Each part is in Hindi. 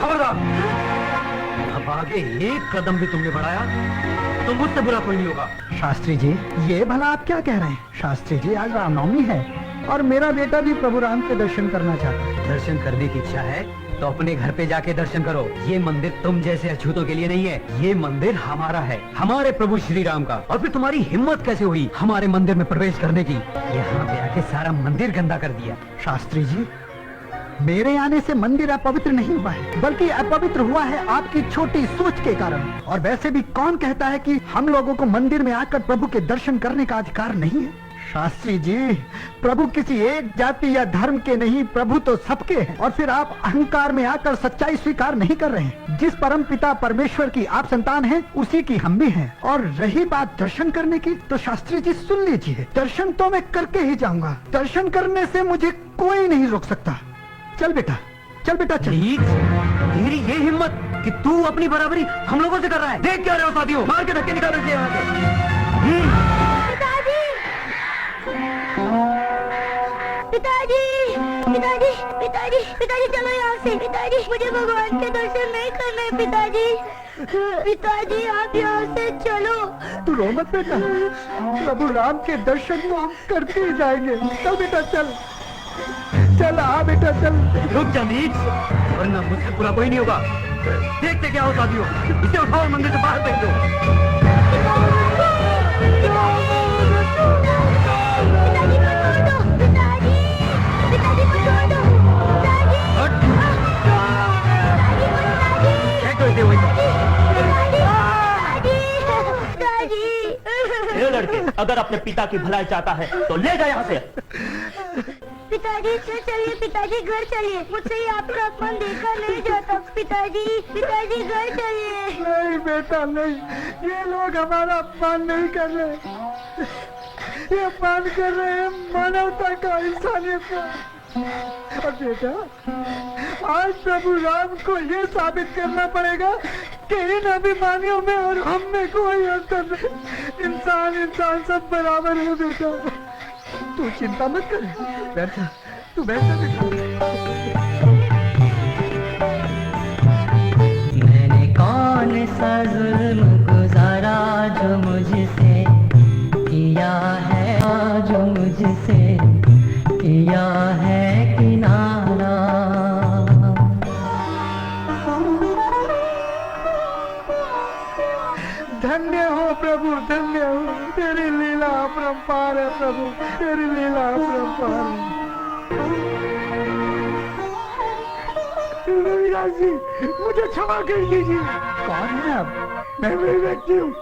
खबरदार, अब आगे एक कदम भी तुमने बढ़ाया तो मुझसे बुरा कोई नहीं होगा। शास्त्री जी, ये भला आप क्या कह रहे हैं? शास्त्री जी, आज रामनवमी है और मेरा बेटा भी प्रभु राम के दर्शन करना चाहता है। दर्शन करने की इच्छा है तो अपने घर पे जाके दर्शन करो। ये मंदिर तुम जैसे अछूतों के लिए नहीं है, ये मंदिर हमारा है, हमारे प्रभु श्री राम का। और फिर तुम्हारी हिम्मत कैसे हुई हमारे मंदिर में प्रवेश करने की? यहाँ पे आके सारा मंदिर गंदा कर दिया। शास्त्री जी, मेरे आने से मंदिर अपवित्र नहीं हुआ है, बल्कि अपवित्र हुआ है आपकी छोटी सोच के कारण। और वैसे भी कौन कहता है कि हम लोगों को मंदिर में आकर प्रभु के दर्शन करने का अधिकार नहीं है? शास्त्री जी, प्रभु किसी एक जाति या धर्म के नहीं, प्रभु तो सबके हैं। और फिर आप अहंकार में आकर सच्चाई स्वीकार नहीं कर रहे हैं। जिस परम पिता परमेश्वर की आप संतान हैं, उसी की हम भी हैं। और रही बात दर्शन करने की, तो शास्त्री जी सुन लीजिए, दर्शन तो मैं करके ही जाऊंगा। दर्शन करने से मुझे कोई नहीं रोक सकता। चल बेटा, चल बेटा, चल। तेरी ये हिम्मत कि तू अपनी बराबरी हम लोगों से कर रहा है। देख क्या रहे हो साथियों, मार के धक्के निकाल दिए यहाँ से। पिताजी, पिताजी, पिताजी, पिताजी, चलो यहाँ से। पिताजी, मुझे भगवान के दर्शन नहीं करने। पिताजी, पिताजी, आप यहाँ से चलो। तू रो मत बेटा, प्रभु राम के दर्शन तो हम करके ही जाएंगे। चल बेटा, चल चल, आ बेटा, चल। रुक जा नीच, वरना मुझसे पूरा कोई नहीं होगा। देखते क्या हो साथियों, इसे उठाओ और मंदिर से बाहर फेंक दो। लड़के, अगर अपने पिता की भलाई चाहता है तो ले जा यहाँ से। पिताजी, चलिए पिताजी, घर चलिए। मुझसे ही आपका अपमान देखा नहीं जाता। पिताजी, पिताजी, घर चलिए। नहीं बेटा, नहीं, ये लोग हमारा अपमान नहीं कर रहे, ये अपमान कर रहे हैं मानवता का, इंसानियत का। और बेटा, आज प्रभु राम को ये साबित करना पड़ेगा कि इन अभिमानियों में और हम में कोई अंतर नहीं। इंसान इंसान सब बराबर है बेटा। तू चिंता मत कर, बैठ जा, तू बैठ जा बेटा। मैंने कौन सा जुल्म गुजारा जो मुझसे किया है, जो मुझसे किया है किनारा। धन्य हो प्रभु, धन्य हो, तेरी लीला अपरंपार है प्रभु, तेरी लीला अपरंपार है। रविदास जी, मुझे क्षमा कर दीजिए। कौन है आप? मैं वही व्यक्ति हूँ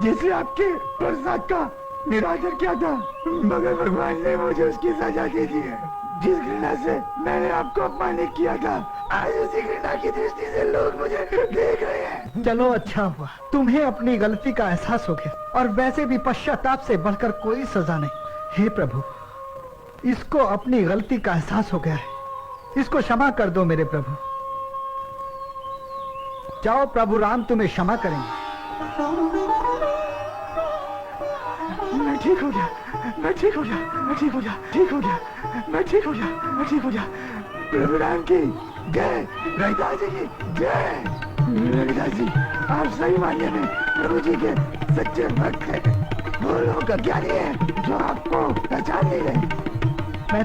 जिसे आपके प्रसाद का निरादर किया था, मगर भगवान ने मुझे उसकी सजा दे दी है। जिस घृणा से मैंने आपको अपमानित किया था, आज उसी घृणा की दृष्टि से लोग मुझे देख रहे हैं। चलो, अच्छा हुआ तुम्हें अपनी गलती का एहसास हो गया, और वैसे भी पश्चाताप से बढ़कर कोई सजा नहीं। हे प्रभु, इसको अपनी गलती का एहसास हो गया है, इसको क्षमा कर दो मेरे प्रभु। जाओ, प्रभु राम तुम्हें क्षमा करेंगे। मैं ठीक हो गया, मैं ठीक हो गया, मैं ठीक हो गया, ठीक हो गया, मैं ठीक हो गया, मैं ठीक हो गया। प्रभु राम की जय, रविदास जी की जय। रविदास जी, आप सही मायने में प्रभु जी के सच्चे भक्त हैं। वो लोग अज्ञानी हैं जो आपको पहचान नहीं रहे।